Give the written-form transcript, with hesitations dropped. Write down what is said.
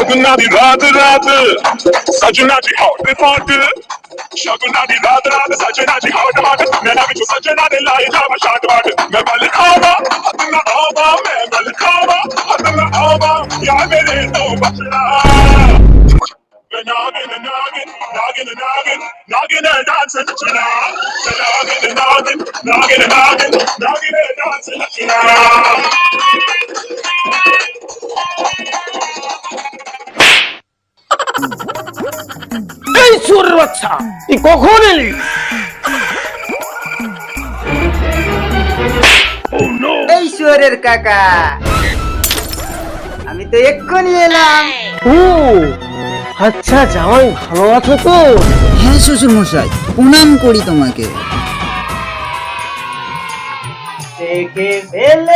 शगुना दी रात रात सजना जी हॉट पॉट शगुना दी रात रात सजना जी हॉट पॉट मैं ना बिचू सजना दे लाई जावा शाट वाट मैं बल खावा हतना आवा मैं बल खावा हतना आवा या मेरे तो बचड़ा नागिन नागिन नागिन नागिन नागिन डांस नचना नागिन नागिन नागिन नागिन नागिन डांस नचना এই চোরের বাচ্চা, তুই কখন এলি? এই শুয়োরের কাকা, আমি তো এক্ষুনি এলাম। ও আচ্ছা, জামাই ভালো আছো তো? হ্যাঁ শ্বশুর মশাই, প্রণাম করি তোমাকে। দেখে ফেলে